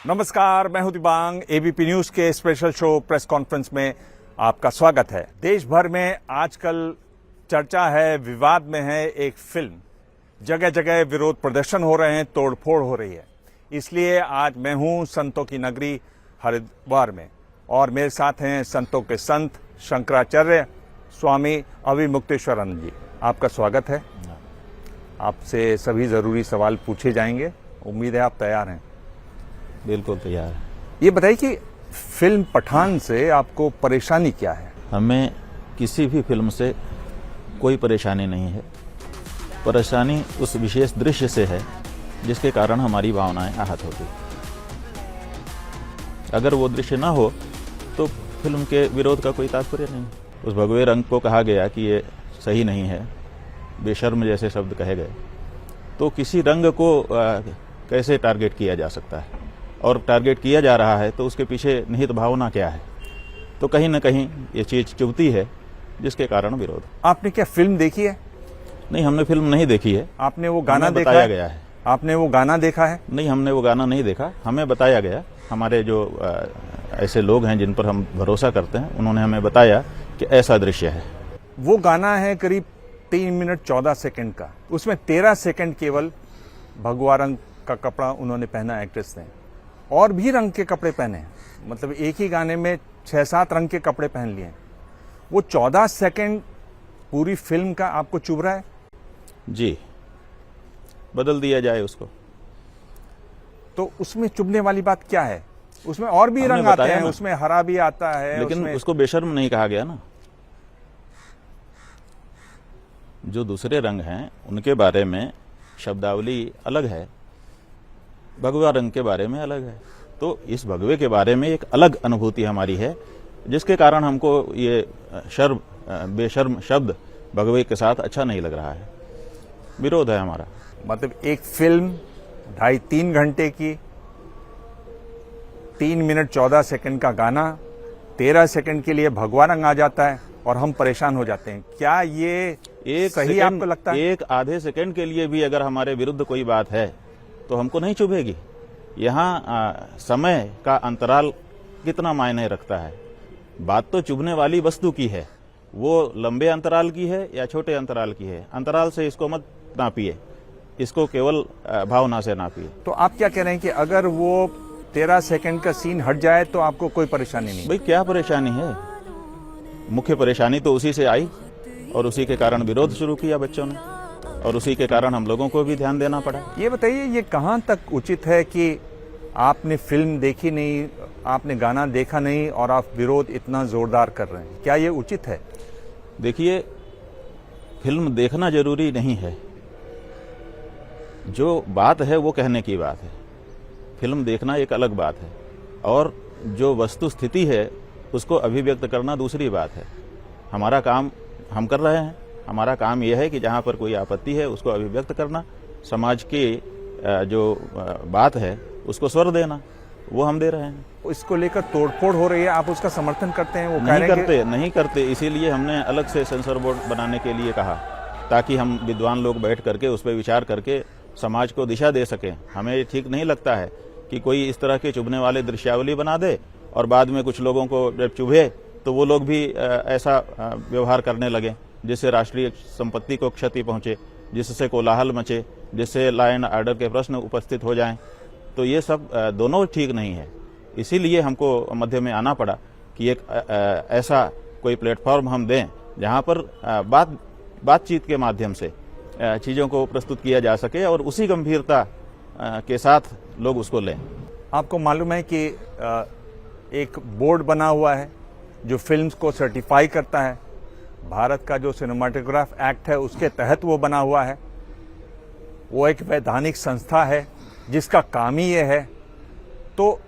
नमस्कार, मैं हूं दिबांग। एबीपी न्यूज के स्पेशल शो प्रेस कॉन्फ्रेंस में आपका स्वागत है। देश भर में आजकल चर्चा है, विवाद में है एक फिल्म। जगह जगह विरोध प्रदर्शन हो रहे हैं, तोड़फोड़ हो रही है। इसलिए आज मैं हूं संतों की नगरी हरिद्वार में और मेरे साथ हैं संतों के संत शंकराचार्य स्वामी अविमुक्तेश्वरानंद जी। आपका स्वागत है। आपसे सभी जरूरी सवाल पूछे जाएंगे। उम्मीद है आप तैयार हैं। बिल्कुल तैयार है। ये बताइए कि फिल्म पठान से आपको परेशानी क्या है? हमें किसी भी फिल्म से कोई परेशानी नहीं है। परेशानी उस विशेष दृश्य से है जिसके कारण हमारी भावनाएं आहत होती। अगर वो दृश्य ना हो तो फिल्म के विरोध का कोई तात्पर्य नहीं। उस भगवे रंग को कहा गया कि ये सही नहीं है, बेशर्म जैसे शब्द कहे गए, तो किसी रंग को कैसे टारगेट किया जा सकता है? और टारगेट किया जा रहा है तो उसके पीछे निहित भावना क्या है? तो कहीं न कहीं ये चीज चुभती है, जिसके कारण विरोध। आपने क्या फिल्म देखी है? नहीं, हमने फिल्म नहीं देखी है। आपने वो गाना देखा बताया गया है। आपने वो गाना देखा है? नहीं, हमने वो गाना नहीं देखा। हमें बताया गया, हमारे जो ऐसे लोग हैं जिन पर हम भरोसा करते हैं, उन्होंने हमें बताया कि ऐसा दृश्य है। वो गाना है करीब 3 मिनट 14 सेकंड का। उसमें 13 सेकंड केवल भगवा रंग का कपड़ा उन्होंने पहना, एक्ट्रेस ने, और भी रंग के कपड़े पहने। मतलब एक ही गाने में 6-7 रंग के कपड़े पहन लिए। वो 14 सेकंड पूरी फिल्म का आपको चुभ रहा है? जी, बदल दिया जाए उसको। तो उसमें चुभने वाली बात क्या है? उसमें और भी रंग आते हैं, उसमें हरा भी आता है, लेकिन उसको बेशर्म नहीं कहा गया ना। जो दूसरे रंग हैं उनके बारे में शब्दावली अलग है, भगवा रंग के बारे में अलग है। तो इस भगवे के बारे में एक अलग अनुभूति हमारी है, जिसके कारण हमको ये बेशर्म शब्द भगवे के साथ अच्छा नहीं लग रहा है। विरोध है हमारा। मतलब एक फिल्म 2.5-3 घंटे की, 3 मिनट 14 सेकंड का गाना, 13 सेकंड के लिए भगवा रंग आ जाता है और हम परेशान हो जाते हैं। क्या ये सही आपको लगता है? एक आधे सेकंड के लिए भी अगर हमारे विरुद्ध कोई बात है तो हमको नहीं चुभेगी। यहाँ समय का अंतराल कितना मायने रखता है? बात तो चुभने वाली वस्तु की है, वो लंबे अंतराल की है या छोटे अंतराल की है। अंतराल से इसको मत नापिए, इसको केवल भावना से नापिए। तो आप क्या कह रहे हैं कि अगर वो 13 सेकंड का सीन हट जाए तो आपको कोई परेशानी नहीं? भाई, क्या परेशानी है? मुख्य परेशानी तो उसी से आई और उसी के कारण विरोध शुरू किया बच्चों ने, और उसी के कारण हम लोगों को भी ध्यान देना पड़ा। ये बताइए, ये कहाँ तक उचित है कि आपने फिल्म देखी नहीं, आपने गाना देखा नहीं और आप विरोध इतना जोरदार कर रहे हैं? क्या ये उचित है? देखिए, फिल्म देखना जरूरी नहीं है। जो बात है वो कहने की बात है। फिल्म देखना एक अलग बात है और जो वस्तु स्थिति है उसको अभिव्यक्त करना दूसरी बात है। हमारा काम हम कर रहे हैं। हमारा काम यह है कि जहां पर कोई आपत्ति है उसको अभिव्यक्त करना, समाज की जो बात है उसको स्वर देना, वो हम दे रहे हैं। इसको लेकर तोड़फोड़ हो रही है, आप उसका समर्थन करते हैं? वो नहीं करते। इसीलिए हमने अलग से सेंसर बोर्ड बनाने के लिए कहा, ताकि हम विद्वान लोग बैठ करके उस पर विचार करके समाज को दिशा दे सकें। हमें ठीक नहीं लगता है कि कोई इस तरह के चुभने वाले दृश्यावली बना दे और बाद में कुछ लोगों को जब चुभे तो वो लोग भी ऐसा व्यवहार करने लगे जिससे राष्ट्रीय संपत्ति को क्षति पहुंचे, जिससे कोलाहल मचे, जिससे लॉ एंड ऑर्डर के प्रश्न उपस्थित हो जाएं। तो ये सब दोनों ठीक नहीं है। इसीलिए हमको मध्य में आना पड़ा कि एक ऐसा कोई प्लेटफॉर्म हम दें जहां पर बातचीत के माध्यम से चीज़ों को प्रस्तुत किया जा सके और उसी गंभीरता के साथ लोग उसको लें। आपको मालूम है कि एक बोर्ड बना हुआ है जो फिल्म्स को सर्टिफाई करता है। भारत का जो सिनेमाटोग्राफ एक्ट है उसके तहत वो बना हुआ है। वो एक वैधानिक संस्था है जिसका काम ही ये है। तो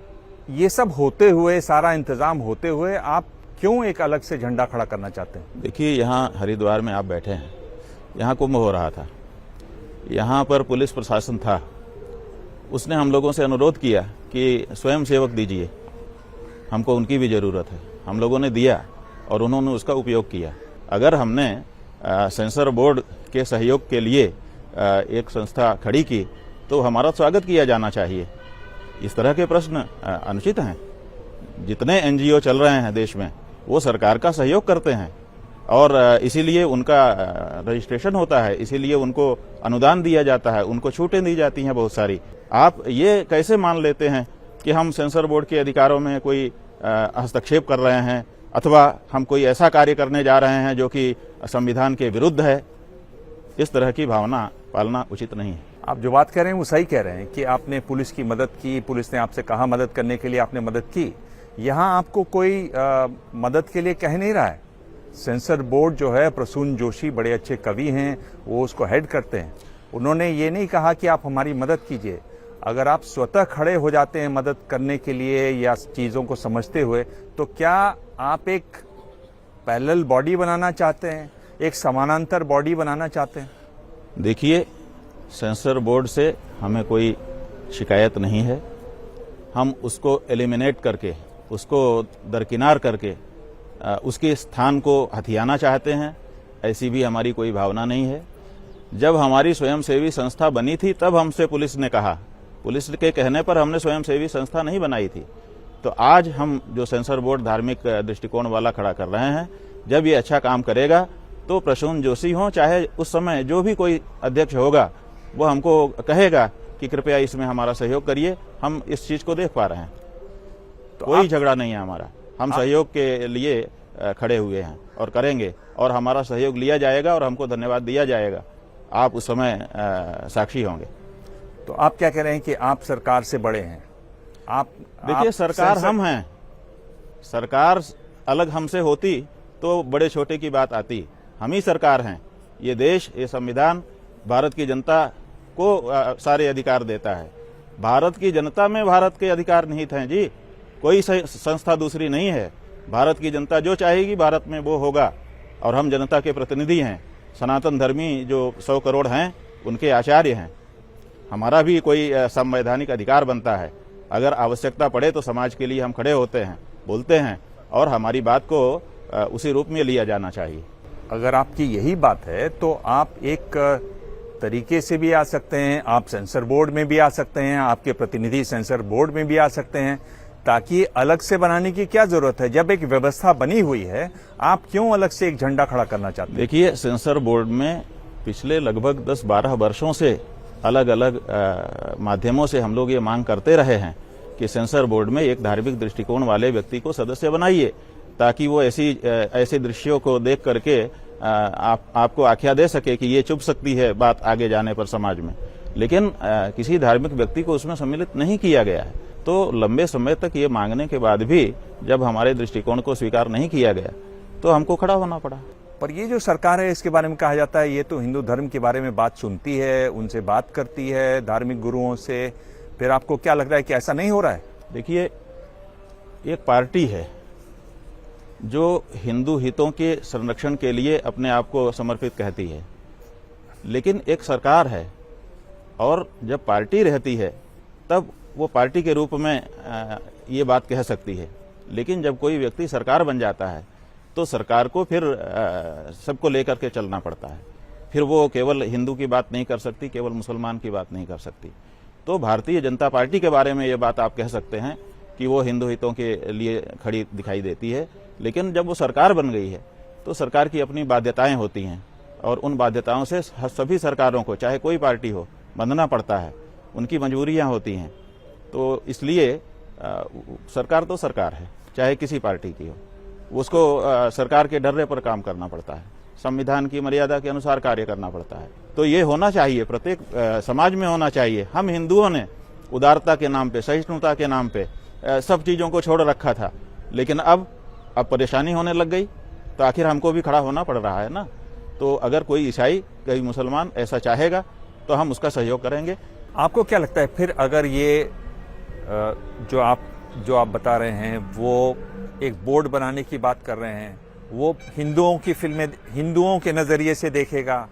ये सब होते हुए, सारा इंतजाम होते हुए, आप क्यों एक अलग से झंडा खड़ा करना चाहते हैं? देखिए, यहाँ हरिद्वार में आप बैठे हैं, यहाँ कुंभ हो रहा था, यहाँ पर पुलिस प्रशासन था। उसने हम लोगों से अनुरोध किया कि स्वयं सेवक दीजिए, हमको उनकी भी ज़रूरत है। हम लोगों ने दिया और उन्होंने उसका उपयोग किया। अगर हमने सेंसर बोर्ड के सहयोग के लिए एक संस्था खड़ी की तो हमारा स्वागत किया जाना चाहिए। इस तरह के प्रश्न अनुचित हैं। जितने एनजीओ चल रहे हैं देश में वो सरकार का सहयोग करते हैं और इसीलिए उनका रजिस्ट्रेशन होता है, इसीलिए उनको अनुदान दिया जाता है, उनको छूटें दी जाती हैं बहुत सारी। आप ये कैसे मान लेते हैं कि हम सेंसर बोर्ड के अधिकारों में कोई हस्तक्षेप कर रहे हैं अथवा हम कोई ऐसा कार्य करने जा रहे हैं जो कि संविधान के विरुद्ध है? इस तरह की भावना पालना उचित नहीं है। आप जो बात कह रहे हैं वो सही कह रहे हैं कि आपने पुलिस की मदद की, पुलिस ने आपसे कहा मदद करने के लिए, आपने मदद की। यहाँ आपको कोई मदद के लिए कह नहीं रहा है। सेंसर बोर्ड जो है, प्रसून जोशी बड़े अच्छे कवि हैं, वो उसको हेड करते हैं। उन्होंने ये नहीं कहा कि आप हमारी मदद कीजिए। अगर आप स्वतः खड़े हो जाते हैं मदद करने के लिए या चीज़ों को समझते हुए, तो क्या आप एक पैरेलल बॉडी बनाना चाहते हैं, एक समानांतर बॉडी बनाना चाहते हैं? देखिए, सेंसर बोर्ड से हमें कोई शिकायत नहीं है। हम उसको एलिमिनेट करके, उसको दरकिनार करके उसके स्थान को हथियाना चाहते हैं, ऐसी भी हमारी कोई भावना नहीं है। जब हमारी स्वयंसेवी संस्था बनी थी तब हमसे पुलिस ने कहा, पुलिस के कहने पर हमने स्वयंसेवी संस्था नहीं बनाई थी। तो आज हम जो सेंसर बोर्ड धार्मिक दृष्टिकोण वाला खड़ा कर रहे हैं, जब ये अच्छा काम करेगा तो प्रसून जोशी हो, चाहे उस समय जो भी कोई अध्यक्ष होगा वो हमको कहेगा कि कृपया इसमें हमारा सहयोग करिए, हम इस चीज को देख पा रहे हैं। तो कोई झगड़ा नहीं है हमारा, हम सहयोग के लिए खड़े हुए हैं और करेंगे, और हमारा सहयोग लिया जाएगा और हमको धन्यवाद दिया जाएगा। आप उस समय साक्षी होंगे। तो आप क्या कह रहे हैं कि आप सरकार से बड़े हैं? देखिए, सरकार हम हैं। सरकार अलग हमसे होती तो बड़े छोटे की बात आती। हम ही सरकार हैं। ये देश, ये संविधान भारत की जनता को सारे अधिकार देता है। भारत की जनता में भारत के अधिकार निहित हैं जी, कोई संस्था दूसरी नहीं है। भारत की जनता जो चाहेगी भारत में वो होगा, और हम जनता के प्रतिनिधि हैं। सनातन धर्मी जो 100 करोड़ हैं उनके आचार्य हैं। हमारा भी कोई संवैधानिक अधिकार बनता है। अगर आवश्यकता पड़े तो समाज के लिए हम खड़े होते हैं, बोलते हैं, और हमारी बात को उसी रूप में लिया जाना चाहिए। अगर आपकी यही बात है तो आप एक तरीके से भी आ सकते हैं, आप सेंसर बोर्ड में भी आ सकते हैं, आपके प्रतिनिधि सेंसर बोर्ड में भी आ सकते हैं, ताकि अलग से बनाने की क्या जरूरत है? जब एक व्यवस्था बनी हुई है, आप क्यों अलग से एक झंडा खड़ा करना चाहते हैं? देखिए, सेंसर बोर्ड में पिछले लगभग 10-12 वर्षों से अलग अलग माध्यमों से हम लोग ये मांग करते रहे हैं कि सेंसर बोर्ड में एक धार्मिक दृष्टिकोण वाले व्यक्ति को सदस्य बनाइए, ताकि वो ऐसे दृश्यों को देख करके आपको आख्या दे सके कि ये चुभ सकती है बात आगे जाने पर समाज में। लेकिन किसी धार्मिक व्यक्ति को उसमें सम्मिलित नहीं किया गया है। तो लंबे समय तक ये मांगने के बाद भी जब हमारे दृष्टिकोण को स्वीकार नहीं किया गया तो हमको खड़ा होना पड़ा। पर ये जो सरकार है, इसके बारे में कहा जाता है ये तो हिंदू धर्म के बारे में बात सुनती है, उनसे बात करती है, धार्मिक गुरुओं से। फिर आपको क्या लग रहा है कि ऐसा नहीं हो रहा है? देखिए, एक पार्टी है जो हिंदू हितों के संरक्षण के लिए अपने आप को समर्पित कहती है, लेकिन एक सरकार है, और जब पार्टी रहती है तब वो पार्टी के रूप में ये बात कह सकती है। लेकिन जब कोई व्यक्ति सरकार बन जाता है तो सरकार को फिर सबको लेकर के चलना पड़ता है। फिर वो केवल हिंदू की बात नहीं कर सकती, केवल मुसलमान की बात नहीं कर सकती। तो भारतीय जनता पार्टी के बारे में ये बात आप कह सकते हैं कि वो हिंदू हितों के लिए खड़ी दिखाई देती है, लेकिन जब वो सरकार बन गई है तो सरकार की अपनी बाध्यताएं होती हैं, और उन बाध्यताओं से सभी सरकारों को, चाहे कोई पार्टी हो, बंधना पड़ता है। उनकी मजबूरियां होती हैं। तो इसलिए सरकार तो सरकार है, चाहे किसी पार्टी की हो, उसको सरकार के डर्रे पर काम करना पड़ता है, संविधान की मर्यादा के अनुसार कार्य करना पड़ता है। तो ये होना चाहिए, प्रत्येक समाज में होना चाहिए। हम हिंदुओं ने उदारता के नाम पे, सहिष्णुता के नाम पे सब चीजों को छोड़ रखा था, लेकिन अब परेशानी होने लग गई तो आखिर हमको भी खड़ा होना पड़ रहा है ना। तो अगर कोई ईसाई, कोई मुसलमान ऐसा चाहेगा तो हम उसका सहयोग करेंगे। आपको क्या लगता है फिर, अगर ये जो आप बता रहे हैं, वो एक बोर्ड बनाने की बात कर रहे हैं, वो हिंदुओं की फिल्में हिंदुओं के नजरिए से देखेगा,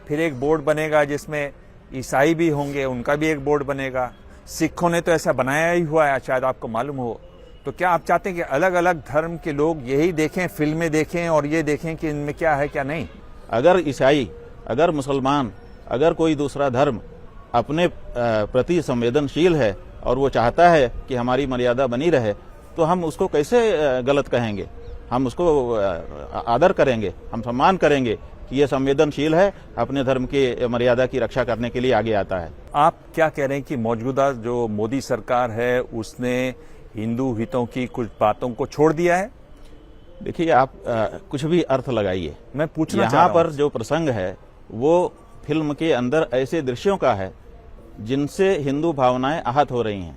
फिर एक बोर्ड बनेगा जिसमें ईसाई भी होंगे, उनका भी एक बोर्ड बनेगा, सिखों ने तो ऐसा बनाया ही हुआ है, शायद आपको मालूम हो। तो क्या आप चाहते हैं कि अलग अलग धर्म के लोग यही देखें, फिल्में देखें और ये देखें कि इनमें क्या है क्या नहीं? अगर ईसाई, अगर मुसलमान, अगर कोई दूसरा धर्म अपने प्रति संवेदनशील है और वो चाहता है कि हमारी मर्यादा बनी रहे, तो हम उसको कैसे गलत कहेंगे? हम उसको आदर करेंगे, हम सम्मान करेंगे कि ये संवेदनशील है, अपने धर्म की मर्यादा की रक्षा करने के लिए आगे आता है। आप क्या कह रहे हैं कि मौजूदा जो मोदी सरकार है उसने हिंदू हितों की कुछ बातों को छोड़ दिया है? देखिए, आप कुछ भी अर्थ लगाइए, मैं पूछना चाह यहाँ रहा हूं पर जो प्रसंग है वो फिल्म के अंदर ऐसे दृश्यों का है जिनसे हिंदू भावनाएं आहत हो रही हैं।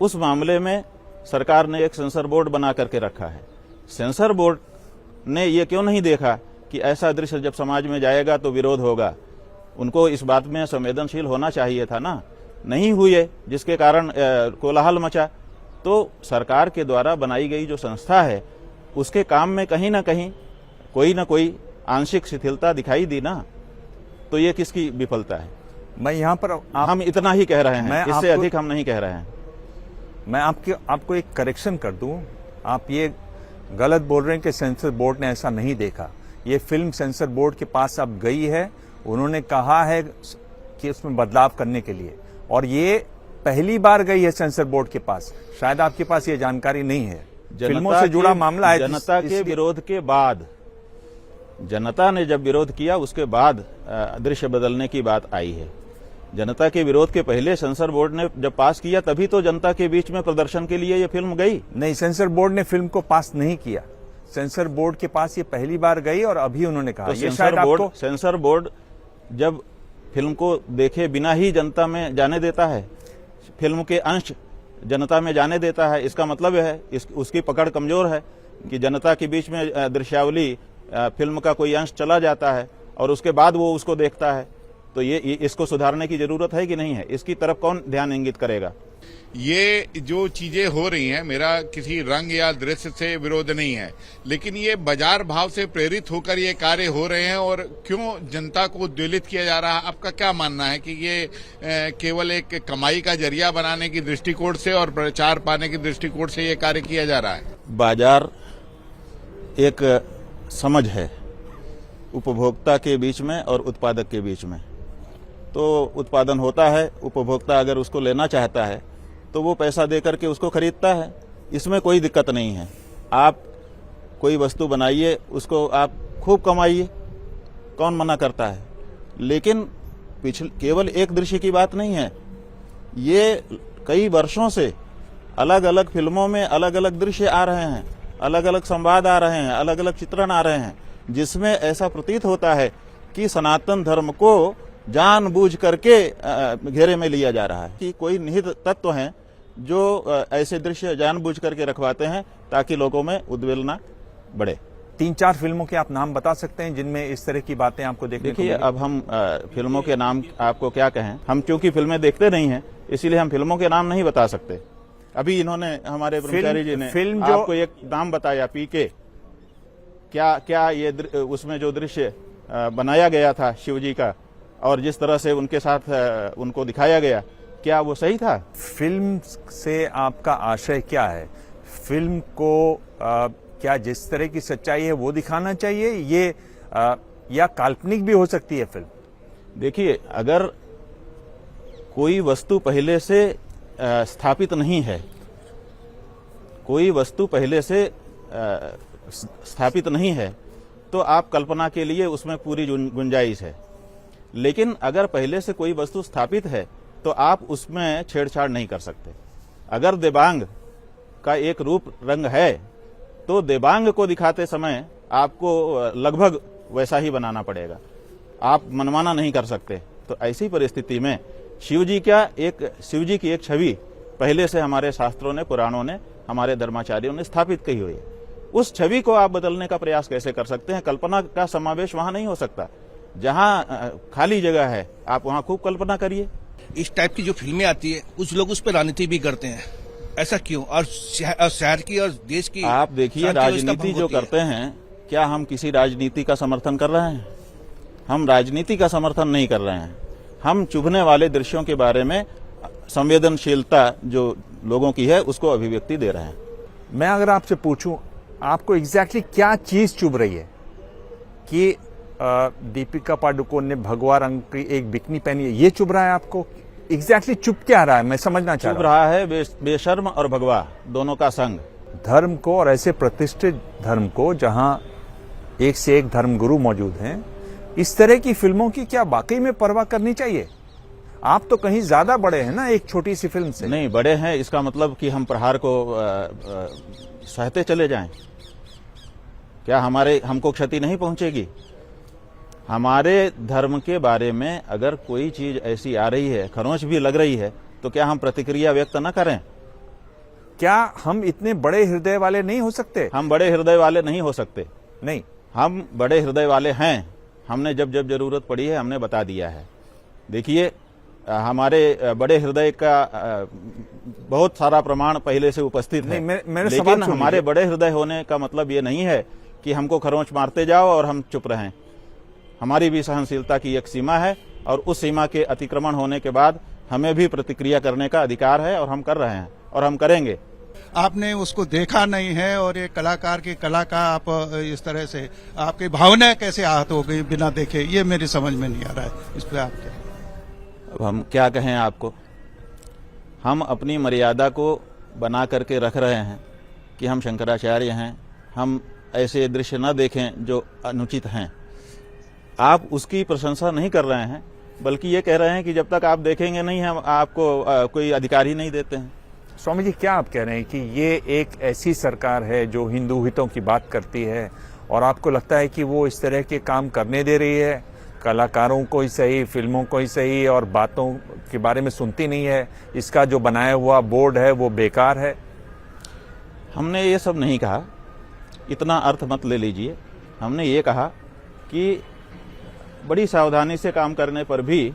उस मामले में सरकार ने एक सेंसर बोर्ड बना करके रखा है। सेंसर बोर्ड ने ये क्यों नहीं देखा कि ऐसा दृश्य जब समाज में जाएगा तो विरोध होगा? उनको इस बात में संवेदनशील होना चाहिए था ना, नहीं हुए, जिसके कारण कोलाहल मचा। तो सरकार के द्वारा बनाई गई जो संस्था है उसके काम में कहीं ना कहीं कोई ना कोई आंशिक शिथिलता दिखाई दी ना, तो ये किसकी विफलता है? मैं यहाँ पर हम इतना ही कह रहे हैं, इससे अधिक हम नहीं कह रहे हैं। मैं आपको एक करेक्शन कर दूं। आप ये गलत बोल रहे हैं कि सेंसर बोर्ड ने ऐसा नहीं देखा। ये फिल्म सेंसर बोर्ड के पास अब गई है, उन्होंने कहा है कि उसमें बदलाव करने के लिए, और ये पहली बार गई है सेंसर बोर्ड के पास। शायद आपके पास ये जानकारी नहीं है। फिल्मों से जुड़ा मामला है। जनता के विरोध के बाद, जनता ने जब विरोध किया उसके बाद दृश्य बदलने की बात आई है। जनता के विरोध के पहले सेंसर बोर्ड ने जब पास किया तभी तो जनता के बीच में प्रदर्शन के लिए ये फिल्म गई। नहीं, सेंसर बोर्ड ने फिल्म को पास नहीं किया। सेंसर बोर्ड के पास ये पहली बार गई और अभी उन्होंने कहा। तो सेंसर बोर्ड जब फिल्म को देखे बिना ही जनता में जाने देता है, फिल्म के अंश जनता में जाने देता है, इसका मतलब है उसकी पकड़ कमजोर है कि जनता के बीच में दृश्यावली फिल्म का कोई अंश चला जाता है और उसके बाद वो उसको देखता है। तो ये इसको सुधारने की जरूरत है कि नहीं है? इसकी तरफ कौन ध्यान इंगित करेगा? ये जो चीजें हो रही हैं, मेरा किसी रंग या दृश्य से विरोध नहीं है, लेकिन ये बाजार भाव से प्रेरित होकर ये कार्य हो रहे हैं और क्यों जनता को उद्वेलित किया जा रहा है? आपका क्या मानना है कि ये केवल एक कमाई का जरिया बनाने की दृष्टिकोण से और प्रचार पाने की दृष्टिकोण से ये कार्य किया जा रहा है? बाजार एक समझ है उपभोक्ता के बीच में और उत्पादक के बीच में। तो उत्पादन होता है, उपभोक्ता अगर उसको लेना चाहता है तो वो पैसा दे करके उसको खरीदता है, इसमें कोई दिक्कत नहीं है। आप कोई वस्तु बनाइए, उसको आप खूब कमाइए, कौन मना करता है? लेकिन केवल एक दृश्य की बात नहीं है, ये कई वर्षों से अलग अलग फिल्मों में अलग अलग दृश्य आ रहे हैं, अलग अलग संवाद आ रहे हैं, अलग अलग चित्रण आ रहे हैं, जिसमें ऐसा प्रतीत होता है कि सनातन धर्म को जानबूझ करके घेरे में लिया जा रहा है, कि कोई निहित तत्व हैं जो ऐसे दृश्य जानबूझ करके रखवाते हैं ताकि लोगों में उद्वेलना बढ़े। 3-4 फिल्मों के आप नाम बता सकते हैं जिनमें इस तरह की बातें आपको देखने को देखिए, अब हम फिल्मों के नाम आपको क्या कहें, हम चूंकि फिल्में देखते नहीं हैं इसलिए हम फिल्मों के नाम नहीं बता सकते। अभी इन्होंने, हमारे ब्रह्मचारी जी ने फिल्म जो आपको एक नाम बताया, पीके, क्या ये उसमें जो दृश्य बनाया गया था शिवजी का और जिस तरह से उनके साथ उनको दिखाया गया, क्या वो सही था? फिल्म से आपका आशय क्या है? फिल्म को क्या जिस तरह की सच्चाई है वो दिखाना चाहिए, ये या काल्पनिक भी हो सकती है फिल्म? देखिए, अगर कोई वस्तु पहले से स्थापित नहीं है, कोई वस्तु पहले से स्थापित नहीं है तो आप कल्पना के लिए उसमें पूरी गुंजाइश है। लेकिन अगर पहले से कोई वस्तु स्थापित है तो आप उसमें छेड़छाड़ नहीं कर सकते। अगर देवांग का एक रूप रंग है तो देवांग को दिखाते समय आपको लगभग वैसा ही बनाना पड़ेगा, आप मनमाना नहीं कर सकते। तो ऐसी परिस्थिति में शिवजी की एक छवि पहले से हमारे शास्त्रों ने, पुराणों ने, हमारे धर्माचार्यों ने स्थापित की हुई है। उस छवि को आप बदलने का प्रयास कैसे कर सकते हैं? कल्पना का समावेश वहां नहीं हो सकता। जहां खाली जगह है आप वहां खूब कल्पना करिए। इस टाइप की जो फिल्में आती है कुछ लोग उस पर राजनीति भी करते हैं, ऐसा क्यों? और शहर की और देश की आप देखिए, राजनीति जो करते हैं, क्या हम किसी राजनीति का समर्थन कर रहे हैं? हम राजनीति का समर्थन नहीं कर रहे हैं। हम चुभने वाले दृश्यों के बारे में संवेदनशीलता जो लोगों की है उसको अभिव्यक्ति दे रहे हैं। मैं अगर आपसे पूछूं, आपको एग्जैक्टली क्या चीज चुभ रही है कि दीपिका पादुकोण ने भगवा रंग की एक बिकनी पहनी है, ये चुभ रहा है आपको? एग्जैक्टली चुप क्या रहा है, मैं समझना चाह चुभ रहा हूं। रहा है बेशर्म और भगवा दोनों का संग। धर्म को, और ऐसे प्रतिष्ठित धर्म को जहां एक से एक धर्मगुरु मौजूद हैं, इस तरह की फिल्मों की क्या वाकई में परवाह करनी चाहिए? आप तो कहीं ज्यादा बड़े हैं ना एक छोटी सी फिल्म से। नहीं, बड़े हैं इसका मतलब कि हम प्रहार को सहते चले जाएं? क्या हमको क्षति नहीं पहुंचेगी? हमारे धर्म के बारे में अगर कोई चीज ऐसी आ रही है, खरोंच भी लग रही है, तो क्या हम प्रतिक्रिया व्यक्त न करें? क्या हम इतने बड़े हृदय वाले नहीं हो सकते? हम बड़े हृदय वाले नहीं हो सकते। नहीं, हम बड़े हृदय वाले हैं। हमने जब जब जरूरत पड़ी है हमने बता दिया है। देखिए, हमारे बड़े हृदय का बहुत सारा प्रमाण पहले से उपस्थित है। मेरे सवाल लेकिन सुन हमारे लीजिए। बड़े हृदय होने का मतलब ये नहीं है कि हमको खरोंच मारते जाओ और हम चुप रहें। हमारी भी सहनशीलता की एक सीमा है, और उस सीमा के अतिक्रमण होने के बाद हमें भी प्रतिक्रिया करने का अधिकार है, और हम कर रहे हैं और हम करेंगे। आपने उसको देखा नहीं है, और एक कलाकार की कला का आप इस तरह से आपकी भावना कैसे आहत हो गई बिना देखे, ये मेरी समझ में नहीं आ रहा है। इस पर आप क्या? अब हम क्या कहें आपको? हम अपनी मर्यादा को बना करके रख रहे हैं कि हम शंकराचार्य हैं, हम ऐसे दृश्य न देखें जो अनुचित हैं। आप उसकी प्रशंसा नहीं कर रहे हैं, बल्कि ये कह रहे हैं कि जब तक आप देखेंगे नहीं हम आपको कोई अधिकार ही नहीं देते हैं। स्वामी जी, क्या आप कह रहे हैं कि ये एक ऐसी सरकार है जो हिंदू हितों की बात करती है, और आपको लगता है कि वो इस तरह के काम करने दे रही है? कलाकारों को ही सही, फिल्मों को ही सही, और बातों के बारे में सुनती नहीं है? इसका जो बनाया हुआ बोर्ड है वो बेकार है? हमने ये सब नहीं कहा, इतना अर्थ मत ले लीजिए। हमने ये कहा कि बड़ी सावधानी से काम करने पर भी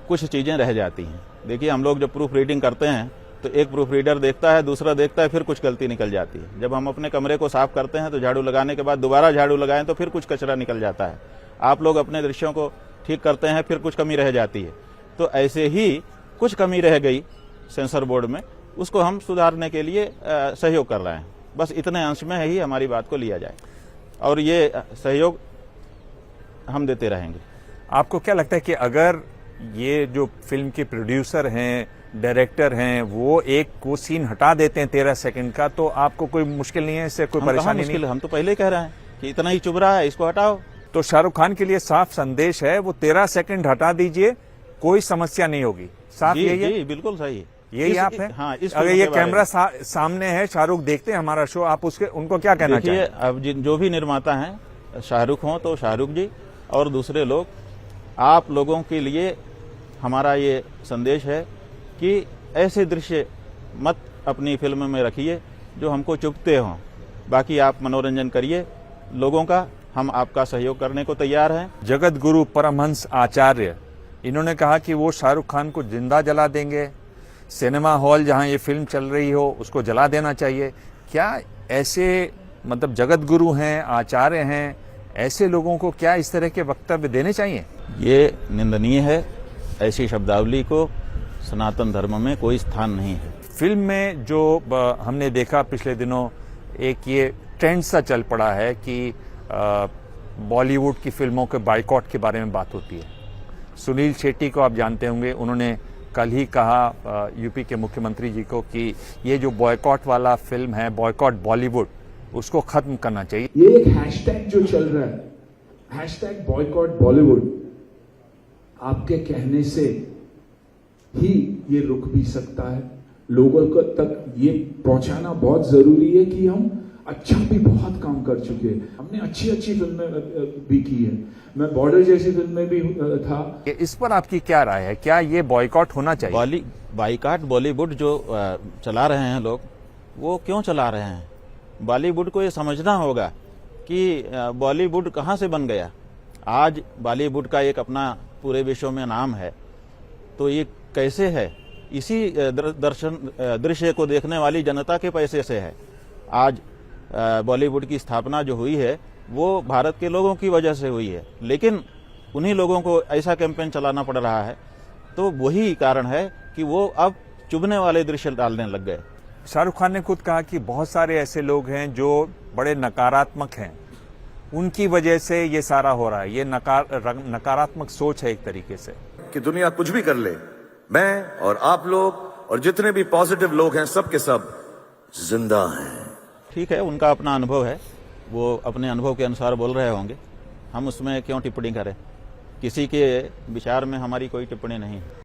कुछ चीजें रह जाती हैं। देखिए, हम लोग जब प्रूफ रीडिंग करते हैं तो एक प्रूफ रीडर देखता है, दूसरा देखता है, फिर कुछ गलती निकल जाती है। जब हम अपने कमरे को साफ करते हैं तो झाड़ू लगाने के बाद दोबारा झाड़ू लगाएं तो फिर कुछ कचरा निकल जाता है। आप लोग अपने दृश्यों को ठीक करते हैं, फिर कुछ कमी रह जाती है। तो ऐसे ही कुछ कमी रह गई सेंसर बोर्ड में, उसको हम सुधारने के लिए सहयोग कर रहे हैं। बस इतने अंश में ही हमारी बात को लिया जाए, और ये सहयोग हम देते रहेंगे। आपको क्या लगता है कि अगर ये जो फिल्म के प्रोड्यूसर हैं, डायरेक्टर हैं, वो सीन हटा देते हैं 13 सेकंड का, तो आपको कोई मुश्किल नहीं है, इससे कोई परेशानी नहीं? मुश्किल, हम तो पहले कह रहे हैं कि इतना ही चुभ रहा है, इसको हटाओ। तो शाहरुख खान के लिए साफ संदेश है, वो 13 सेकंड हटा दीजिए, कोई समस्या नहीं होगी। साफ यही है? जी, बिल्कुल सही है। यही आप है? हाँ, अगर ये कैमरा सामने है, शाहरुख देखते हैं हमारा शो, आप उनको क्या कहना चाहिए? देखिए, अब जो भी निर्माता हैं, शाहरुख हो तो शाहरुख जी और दूसरे लोग, आप लोगों के लिए हमारा ये संदेश है कि ऐसे दृश्य मत अपनी फिल्म में रखिए जो हमको चुभते हों। बाकी आप मनोरंजन करिए लोगों का, हम आपका सहयोग करने को तैयार हैं। जगत गुरु परमहंस आचार्य, इन्होंने कहा कि वो शाहरुख खान को जिंदा जला देंगे, सिनेमा हॉल जहां ये फिल्म चल रही हो उसको जला देना चाहिए। क्या ऐसे मतलब जगत गुरु हैं, आचार्य हैं, ऐसे लोगों को क्या इस तरह के वक्तव्य देने चाहिए? ये निंदनीय है। ऐसी शब्दावली को सनातन धर्म में कोई स्थान नहीं है। फिल्म में जो हमने देखा पिछले दिनों, एक ये ट्रेंड सा चल पड़ा है कि बॉलीवुड की फिल्मों के बाइकॉट के बारे में बात होती है। सुनील शेट्टी को आप जानते होंगे, उन्होंने कल ही कहा यूपी के मुख्यमंत्री जी को कि ये जो बॉयकॉट वाला फिल्म है, बॉयकॉट बॉलीवुड, उसको खत्म करना चाहिए। ये एक हैशटैग जो चल रहा है, हैशटैग बॉयकॉट बॉलीवुड, आपके कहने से ही ये रुक भी सकता है। लोगों को तक ये पहुंचाना बहुत जरूरी है कि हम अच्छा भी बहुत काम कर चुके हैं, हमने अच्छी अच्छी फिल्में भी की है। मैं बॉर्डर जैसी फिल्म में भी था। इस पर आपकी क्या राय है? क्या ये बॉयकॉट होना चाहिए? बाइकॉट बॉलीवुड जो चला रहे हैं लोग, वो क्यों चला रहे हैं? बॉलीवुड को ये समझना होगा कि बॉलीवुड कहाँ से बन गया। आज बॉलीवुड का एक अपना पूरे विश्व में नाम है, तो ये कैसे है? इसी दृश्य को देखने वाली जनता के पैसे से है। आज बॉलीवुड की स्थापना जो हुई है वो भारत के लोगों की वजह से हुई है, लेकिन उन्हीं लोगों को ऐसा कैंपेन चलाना पड़ रहा है, तो वही कारण है कि वो अब चुभने वाले दृश्य डालने लग गए। शाहरुख खान ने खुद कहा कि बहुत सारे ऐसे लोग हैं जो बड़े नकारात्मक हैं, उनकी वजह से ये सारा हो रहा है। ये नकारात्मक सोच है एक तरीके से कि दुनिया कुछ भी कर ले, मैं और आप लोग और जितने भी पॉजिटिव लोग हैं सब के सब जिंदा हैं। ठीक है, उनका अपना अनुभव है, वो अपने अनुभव के अनुसार बोल रहे होंगे, हम उसमें क्यों टिप्पणी करें। किसी के विचार में हमारी कोई टिप्पणी नहीं है।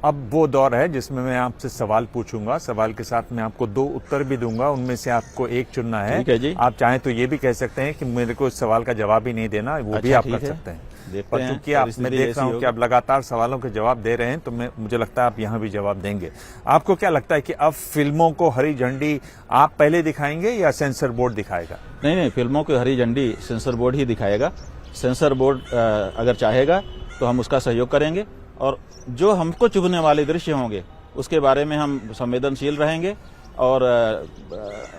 अब वो दौर है जिसमें मैं आपसे सवाल पूछूंगा, सवाल के साथ मैं आपको 2 उत्तर भी दूंगा, उनमें से आपको एक चुनना है। ठीक है जी। आप चाहें तो ये भी कह सकते हैं कि मेरे को इस सवाल का जवाब ही नहीं देना, वो भी अच्छा, आप कर ठीक है। सकते हैं। देखते पर हैं, चूंकि आप, मैं परिस्थिति देख रहा हूं ऐसी कि आप लगातार सवालों के जवाब दे रहे हैं, तो मुझे लगता है आप यहाँ भी जवाब देंगे। आपको क्या लगता है कि अब फिल्मों को हरी झंडी आप पहले दिखाएंगे या सेंसर बोर्ड दिखाएगा? नहीं, फिल्मों की हरी झंडी सेंसर बोर्ड ही दिखाएगा। सेंसर बोर्ड अगर चाहेगा तो हम उसका सहयोग करेंगे, और जो हमको चुभने वाले दृश्य होंगे उसके बारे में हम संवेदनशील रहेंगे और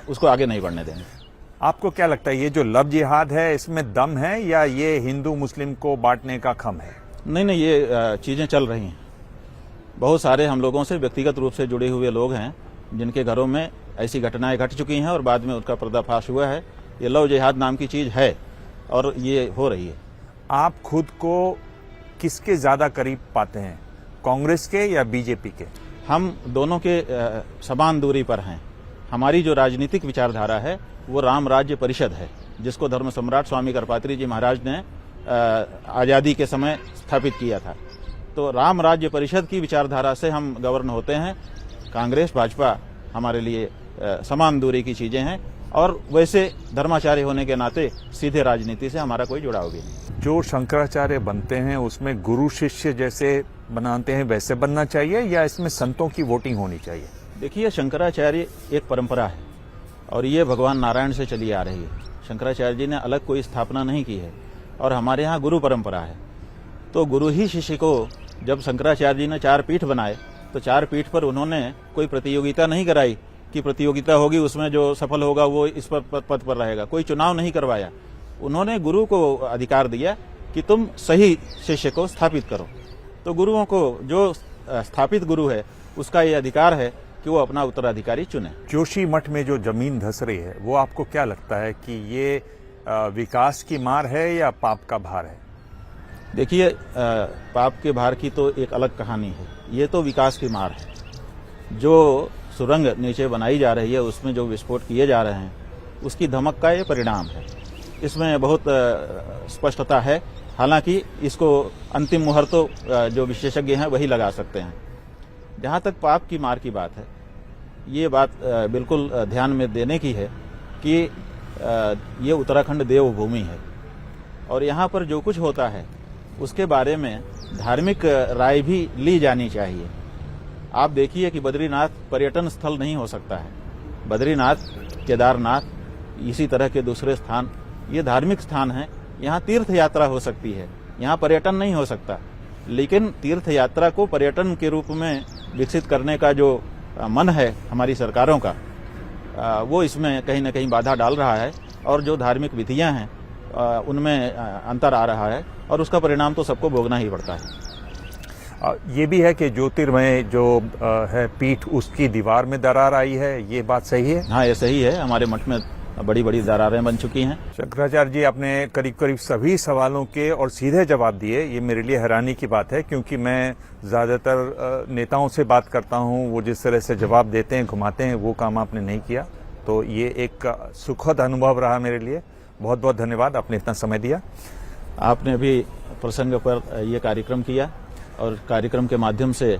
उसको आगे नहीं बढ़ने देंगे। आपको क्या लगता है ये जो लव जिहाद है, इसमें दम है या ये हिंदू मुस्लिम को बांटने का खम है? नहीं, ये चीजें चल रही हैं। बहुत सारे हम लोगों से व्यक्तिगत रूप से जुड़े हुए लोग हैं जिनके घरों में ऐसी घटनाएं घट चुकी हैं और बाद में उसका पर्दाफाश हुआ है। ये लव जिहाद नाम की चीज है और ये हो रही है। आप खुद को किसके ज्यादा करीब पाते हैं, कांग्रेस के या बीजेपी के? हम दोनों के समान दूरी पर हैं। हमारी जो राजनीतिक विचारधारा है वो राम राज्य परिषद है, जिसको धर्म सम्राट स्वामी करपात्री जी महाराज ने आजादी के समय स्थापित किया था। तो राम राज्य परिषद की विचारधारा से हम गवर्न होते हैं। कांग्रेस भाजपा हमारे लिए समान दूरी की चीजें हैं, और वैसे धर्माचार्य होने के नाते सीधे राजनीति से हमारा कोई जुड़ाव भी नहीं। जो शंकराचार्य बनते हैं उसमें गुरु शिष्य जैसे बनाते हैं वैसे बनना चाहिए या इसमें संतों की वोटिंग होनी चाहिए? देखिए, शंकराचार्य एक परंपरा है और ये भगवान नारायण से चली आ रही है। शंकराचार्य जी ने अलग कोई स्थापना नहीं की है, और हमारे यहाँ गुरु परंपरा है। तो गुरु ही शिष्य को, जब शंकराचार्य जी ने 4 पीठ बनाए तो 4 पीठ पर उन्होंने कोई प्रतियोगिता नहीं कराई कि प्रतियोगिता होगी, उसमें जो सफल होगा वो इस पर पद पर रहेगा। कोई चुनाव नहीं करवाया। उन्होंने गुरु को अधिकार दिया कि तुम सही शिष्य को स्थापित करो। तो गुरुओं को, जो स्थापित गुरु है उसका ये अधिकार है कि वो अपना उत्तराधिकारी चुने। जोशी मठ में जो जमीन धस रही है वो आपको क्या लगता है कि ये विकास की मार है या पाप का भार है? देखिए, पाप के भार की तो एक अलग कहानी है, ये तो विकास की मार है। जो सुरंग नीचे बनाई जा रही है उसमें जो विस्फोट किए जा रहे हैं उसकी धमक का ये परिणाम है। इसमें बहुत स्पष्टता है। हालांकि इसको अंतिम मुहूर्त तो जो विशेषज्ञ हैं वही लगा सकते हैं। जहां तक पाप की मार की बात है, ये बात बिल्कुल ध्यान में देने की है कि ये उत्तराखंड देवभूमि है, और यहाँ पर जो कुछ होता है उसके बारे में धार्मिक राय भी ली जानी चाहिए। आप देखिए कि बद्रीनाथ पर्यटन स्थल नहीं हो सकता है। बद्रीनाथ, केदारनाथ, इसी तरह के दूसरे स्थान ये धार्मिक स्थान हैं। यहाँ तीर्थ यात्रा हो सकती है, यहाँ पर्यटन नहीं हो सकता। लेकिन तीर्थ यात्रा को पर्यटन के रूप में विकसित करने का जो मन है हमारी सरकारों का, वो इसमें कहीं न कहीं बाधा डाल रहा है, और जो धार्मिक विधियां हैं उनमें अंतर आ रहा है, और उसका परिणाम तो सबको भोगना ही पड़ता है। ये भी है कि ज्योतिर्मय जो है पीठ, उसकी दीवार में दरार आई है, ये बात सही है? हाँ, ये सही है। हमारे मठ में बड़ी बड़ी दरारें बन चुकी हैं। शंकराचार्य जी, आपने करीब करीब सभी सवालों के और सीधे जवाब दिए। ये मेरे लिए हैरानी की बात है, क्योंकि मैं ज्यादातर नेताओं से बात करता हूँ, वो जिस तरह से जवाब देते हैं, घुमाते हैं, वो काम आपने नहीं किया। तो ये एक सुखद अनुभव रहा मेरे लिए। बहुत बहुत धन्यवाद, आपने इतना समय दिया। आपने भी प्रसंग पर ये कार्यक्रम किया, और कार्यक्रम के माध्यम से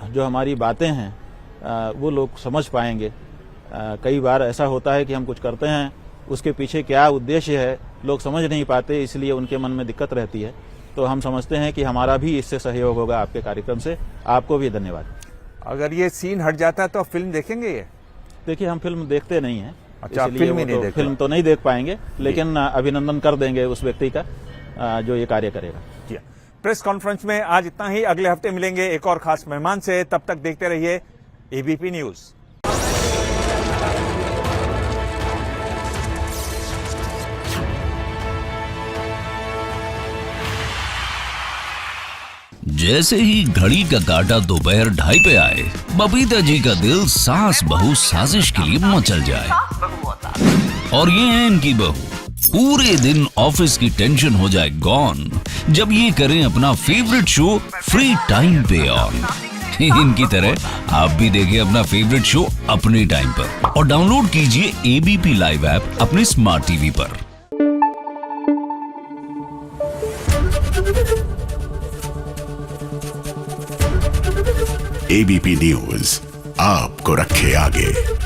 जो हमारी बातें हैं वो लोग समझ पाएंगे। कई बार ऐसा होता है कि हम कुछ करते हैं, उसके पीछे क्या उद्देश्य है लोग समझ नहीं पाते, इसलिए उनके मन में दिक्कत रहती है। तो हम समझते हैं कि हमारा भी इससे सहयोग होगा आपके कार्यक्रम से। आपको भी धन्यवाद। अगर ये सीन हट जाता है तो आप फिल्म देखेंगे? ये देखिए, हम फिल्म देखते नहीं हैं। अच्छा, इसलिए फिल्म ही वो नहीं तो देखते? फिल्म तो नहीं देख पाएंगे, लेकिन अभिनंदन कर देंगे उस व्यक्ति का जो ये कार्य करेगा। जी, प्रेस कॉन्फ्रेंस में आज इतना ही। अगले हफ्ते मिलेंगे एक और खास मेहमान से। तब तक देखते रहिए एबीपी न्यूज। जैसे ही घड़ी का काटा दोपहर 2:30 पे आए, बबीता जी का दिल सास बहू साजिश के लिए मचल जाए। और ये है इनकी बहू, पूरे दिन ऑफिस की टेंशन हो जाए गॉन जब ये करें अपना फेवरेट शो फ्री टाइम पे ऑन। इनकी तरह आप भी देखें अपना फेवरेट शो अपने टाइम पर और डाउनलोड कीजिए एबीपी लाइव ऐप अपने स्मार्ट टीवी पर। एबीपी न्यूज आपको रखे आगे।